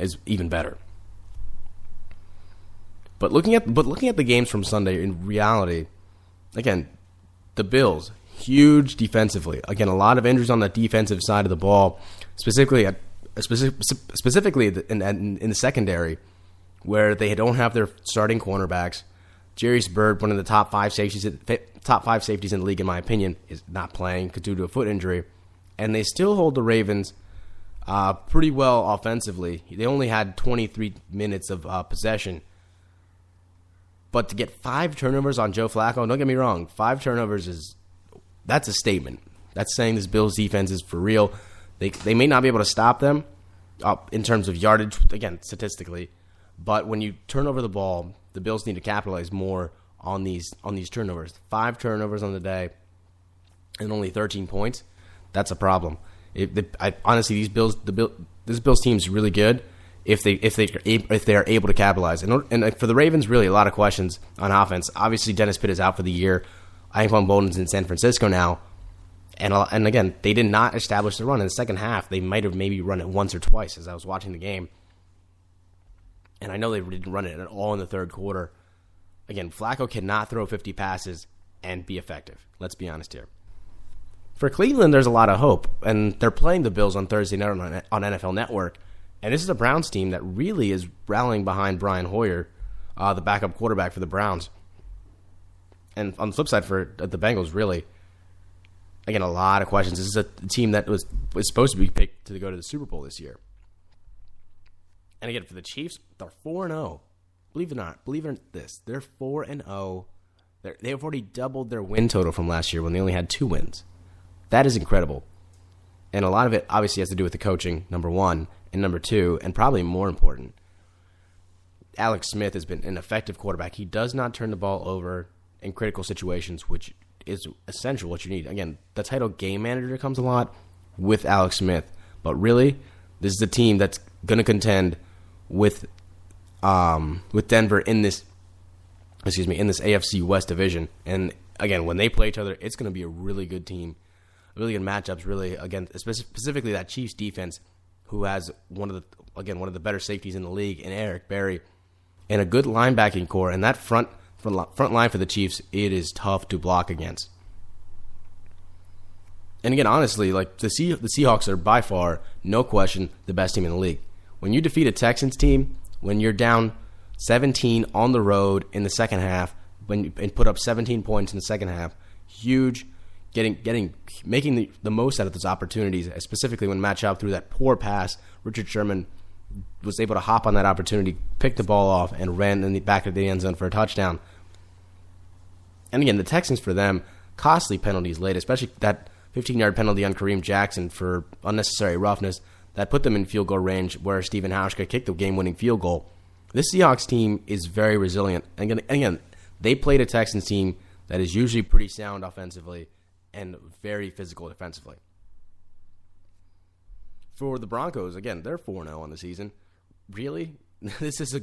is even better. But looking at the games from Sunday, in reality, again, the Bills, huge defensively. Again, a lot of injuries on the defensive side of the ball, specifically in the secondary, where they don't have their starting cornerbacks. Jarius Byrd, one of the top five safeties in the league, in my opinion, is not playing due to a foot injury. And they still hold the Ravens pretty well offensively. They only had 23 minutes of possession. But to get 5 turnovers on Joe Flacco, don't get me wrong, 5 turnovers that's a statement. That's saying this Bills defense is for real. They may not be able to stop them in terms of yardage, again, statistically. But when you turn over the ball, the Bills need to capitalize more on these turnovers. 5 turnovers on the day and only 13 points. That's a problem. Honestly, this Bills team is really good if they are able to capitalize. And for the Ravens, really a lot of questions on offense. Obviously, Dennis Pitt is out for the year. Anquan Boldin's in San Francisco now. And again, they did not establish the run in the second half. They might have maybe run it once or twice as I was watching the game. And I know they didn't run it at all in the third quarter. Again, Flacco cannot throw 50 passes and be effective. Let's be honest here. For Cleveland, there's a lot of hope. And they're playing the Bills on Thursday night on NFL Network. And this is a Browns team that really is rallying behind Brian Hoyer, the backup quarterback for the Browns. And on the flip side for the Bengals, really, again, a lot of questions. This is a team that was supposed to be picked to go to the Super Bowl this year. And again, for the Chiefs, they're 4-0. Believe it or not, believe it in this, they're 4-0. They have already doubled their win total from last year when they only had 2 wins. That is incredible. And a lot of it obviously has to do with the coaching, number one, and number two, and probably more important, Alex Smith has been an effective quarterback. He does not turn the ball over in critical situations, which is essential, what you need. Again, the title game manager comes a lot with Alex Smith. But really, this is a team that's going to contend with Denver in this AFC West division. And again, when they play each other, it's going to be a really good team, really good matchups. Really, again, specifically that Chiefs defense, who has one of the better safeties in the league, in Eric Berry, and a good linebacking core. And that front line for the Chiefs, it is tough to block against. And again, honestly, like the Seahawks are by far, no question, the best team in the league. When you defeat a Texans team, when you're down 17 on the road in the second half, and put up 17 points in the second half, huge, making the most out of those opportunities, specifically when matched out through that poor pass. Richard Sherman was able to hop on that opportunity, pick the ball off, and ran in the back of the end zone for a touchdown. And again, the Texans, for them, costly penalties late, especially that 15-yard penalty on Kareem Jackson for unnecessary roughness that put them in field goal range where Stephen Hauschka kicked the game-winning field goal. This Seahawks team is very resilient. And again, they played a Texans team that is usually pretty sound offensively and very physical defensively. For the Broncos, again, they're 4-0 on the season. Really? This is a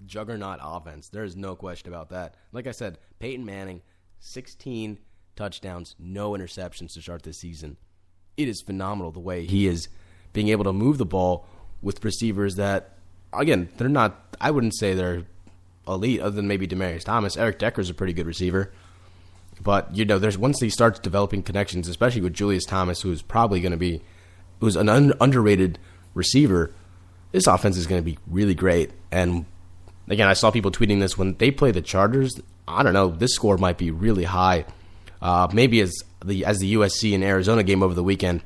juggernaut offense. There is no question about that. Like I said, Peyton Manning, 16 touchdowns, no interceptions to start this season. It is phenomenal the way he is being able to move the ball with receivers that, again, they're not, I wouldn't say they're elite other than maybe Demaryius Thomas. Eric Decker's a pretty good receiver. But, there's once he starts developing connections, especially with Julius Thomas, who's an underrated receiver, this offense is going to be really great. And again, I saw people tweeting this when they play the Chargers. I don't know, this score might be really high. Maybe as the USC and Arizona game over the weekend,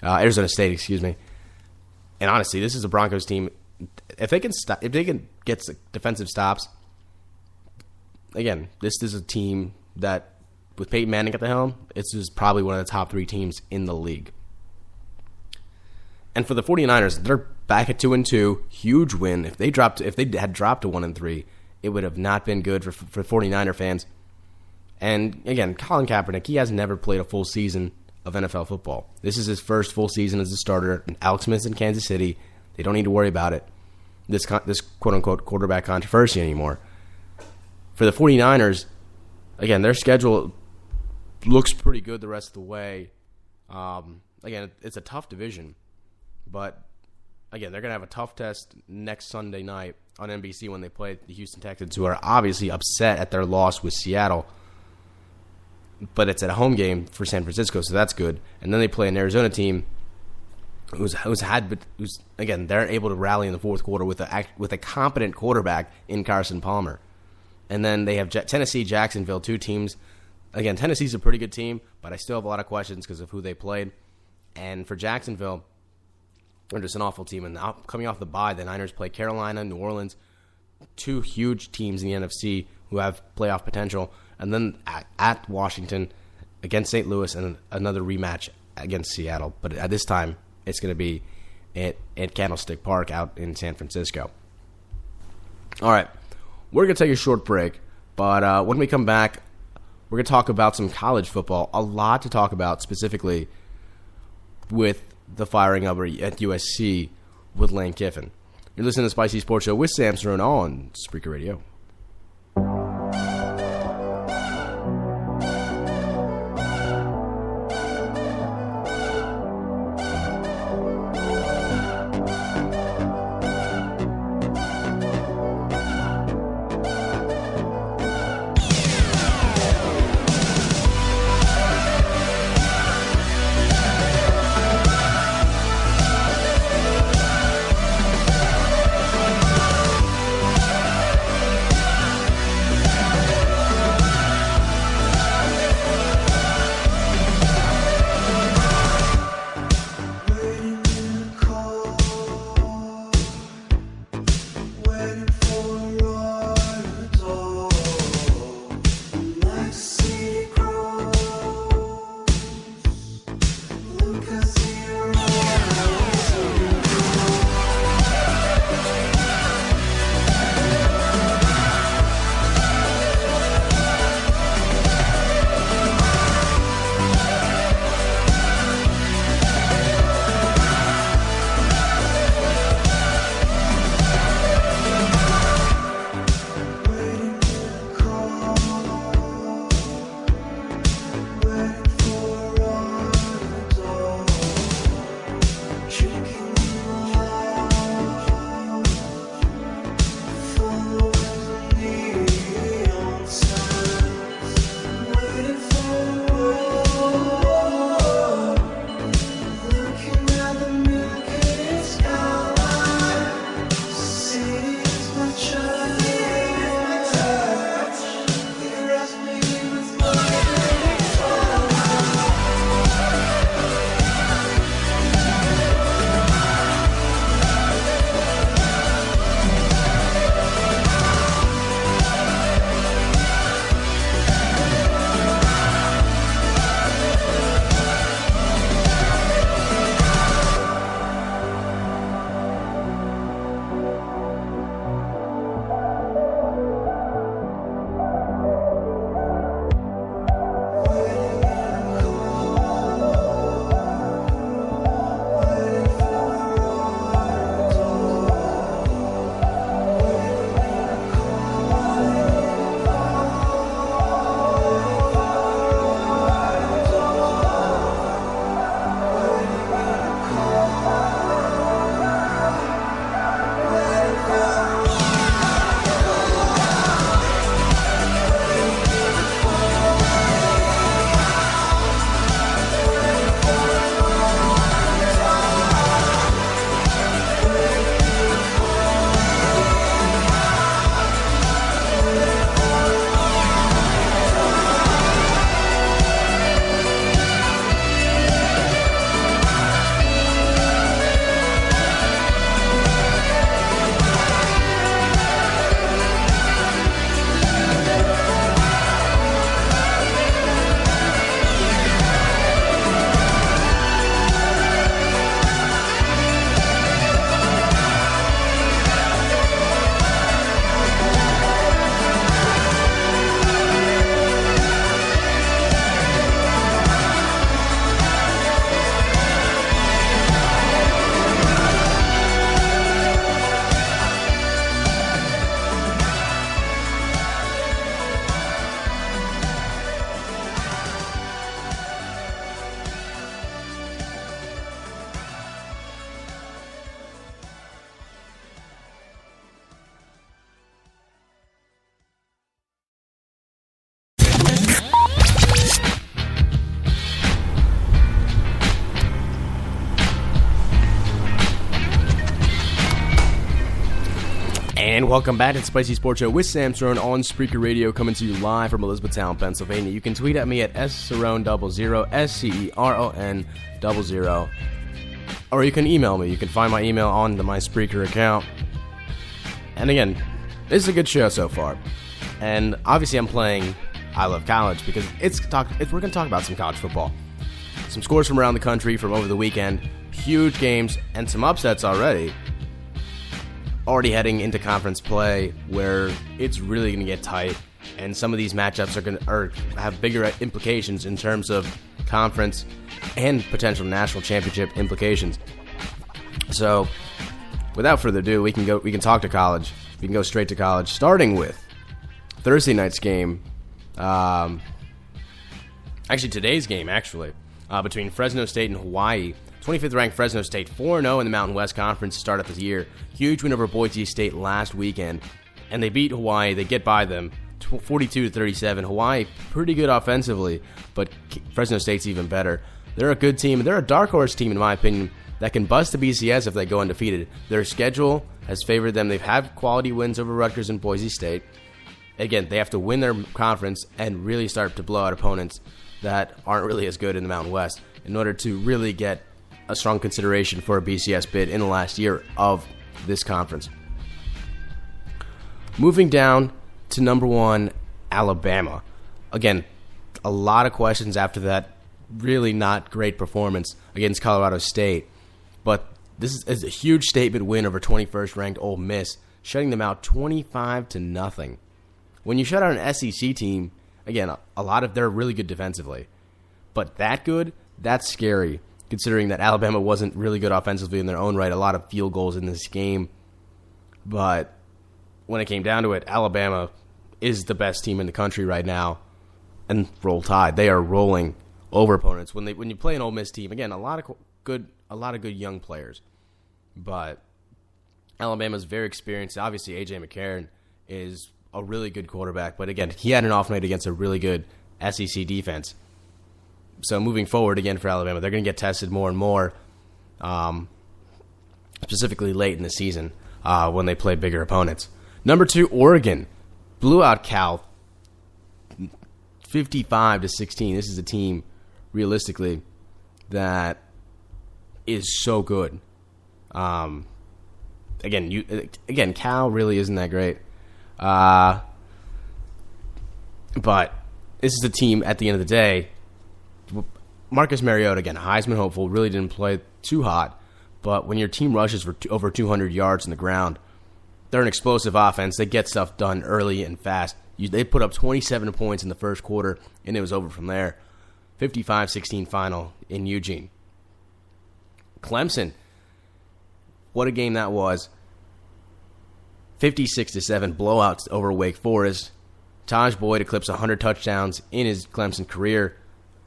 Arizona State, excuse me. And honestly, this is a Broncos team. If they can get defensive stops, again, this is a team that, with Peyton Manning at the helm, this is probably one of the top 3 teams in the league. And for the 49ers, they're back at 2-2, huge win. If they had dropped to 1-3, it would have not been good for 49er fans. And again, Colin Kaepernick, he has never played a full season of NFL football. This is his first full season as a starter. Alex Smith's in Kansas City. They don't need to worry about it. This quote-unquote quarterback controversy anymore. For the 49ers, again, their schedule looks pretty good the rest of the way. Again, it's a tough division. But again, they're going to have a tough test next Sunday night on NBC when they play the Houston Texans, who are obviously upset at their loss with Seattle. But it's at a home game for San Francisco, so that's good. And then they play an Arizona team who's again, they're able to rally in the fourth quarter with a competent quarterback in Carson Palmer. And then they have Tennessee, Jacksonville, two teams. Again, Tennessee's a pretty good team, but I still have a lot of questions because of who they played. And for Jacksonville, they're just an awful team. And now, coming off the bye, the Niners play Carolina, New Orleans, two huge teams in the NFC who have playoff potential. And then at Washington against St. Louis and another rematch against Seattle. But at this time, it's going to be at Candlestick Park out in San Francisco. All right, we're going to take a short break. But when we come back, we're going to talk about some college football. A lot to talk about, specifically with the firing of at USC with Lane Kiffin. You're listening to the Spicy Sports Show with Sam Cerrone on Spreaker Radio. And welcome back to the Spicy Sports Show with Sam Cerrone on Spreaker Radio, coming to you live from Elizabethtown, Pennsylvania. You can tweet at me at scerrone00, SCERON00, or you can email me. You can find my email on my Spreaker account. And again, this is a good show so far. And obviously I'm playing I Love College because we're going to talk about some college football. Some scores from around the country from over the weekend, huge games, and some upsets already heading into conference play where it's really going to get tight, and some of these matchups are have bigger implications in terms of conference and potential national championship implications. So, without further ado, we can talk to college. We can go straight to college, starting with Thursday night's game. Actually, today's game, between Fresno State and Hawaii. 25th ranked Fresno State, 4-0 in the Mountain West Conference to start off the year. Huge win over Boise State last weekend. And they beat Hawaii. They get by them 42-37. Hawaii, pretty good offensively, but Fresno State's even better. They're a good team. They're a dark horse team, in my opinion, that can bust the BCS if they go undefeated. Their schedule has favored them. They've had quality wins over Rutgers and Boise State. Again, they have to win their conference and really start to blow out opponents that aren't really as good in the Mountain West in order to really get a strong consideration for a BCS bid in the last year of this conference. Moving down to number 1, Alabama. Again, a lot of questions after that really not great performance against Colorado State. But this is a huge statement win over 21st ranked Ole Miss, shutting them out 25-0. When you shut out an SEC team, again, they're really good defensively. But that good, that's scary, considering that Alabama wasn't really good offensively in their own right. A lot of field goals in this game. But when it came down to it, Alabama is the best team in the country right now. And Roll Tide. They are rolling over opponents. When you play an Ole Miss team, again, a lot of good young players. But Alabama's very experienced. Obviously, A.J. McCarron is a really good quarterback. But again, he had an off night against a really good SEC defense. So moving forward, again, for Alabama, they're going to get tested more and more, specifically late in the season when they play bigger opponents. Number 2, Oregon blew out Cal 55-16. This is a team, realistically, that is so good. Again, Cal really isn't that great. But this is a team, at the end of the day, Marcus Mariota, again, Heisman hopeful, really didn't play too hot. But when your team rushes for over 200 yards on the ground, they're an explosive offense. They get stuff done early and fast. They put up 27 points in the first quarter, and it was over from there. 55-16 final in Eugene. Clemson, what a game that was. 56-7 blowout over Wake Forest. Taj Boyd eclipsed 100 touchdowns in his Clemson career.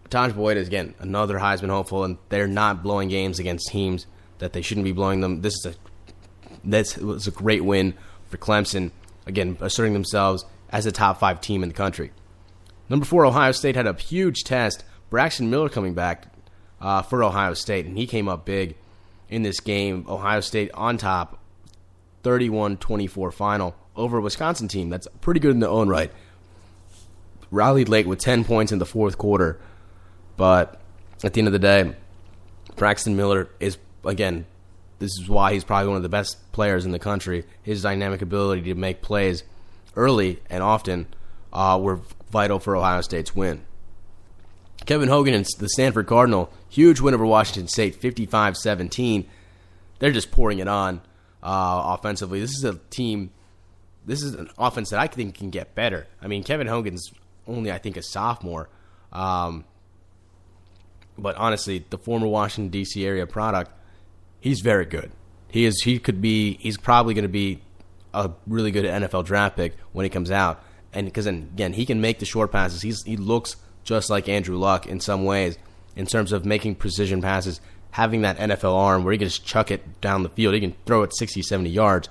Taj Boyd is, again, another Heisman hopeful, and they're not blowing games against teams that they shouldn't be blowing them. This was a great win for Clemson, again, asserting themselves as a top 5 team in the country. Number 4, Ohio State had a huge test. Braxton Miller coming back for Ohio State, and he came up big in this game. Ohio State on top, 31-24 final over a Wisconsin team that's pretty good in their own right. Rallied late with 10 points in the fourth quarter. But at the end of the day, Braxton Miller is, again, this is why he's probably one of the best players in the country. His dynamic ability to make plays early and often were vital for Ohio State's win. Kevin Hogan and the Stanford Cardinal, huge win over Washington State, 55-17. They're just pouring it on offensively. This is an offense that I think can get better. I mean, Kevin Hogan's only, I think, a sophomore. But honestly, the former Washington, D.C. area product, he's very good. He's probably going to be a really good NFL draft pick when he comes out. And because, again, he can make the short passes. He looks just like Andrew Luck in some ways in terms of making precision passes, having that NFL arm where he can just chuck it down the field. He can throw it 60, 70 yards.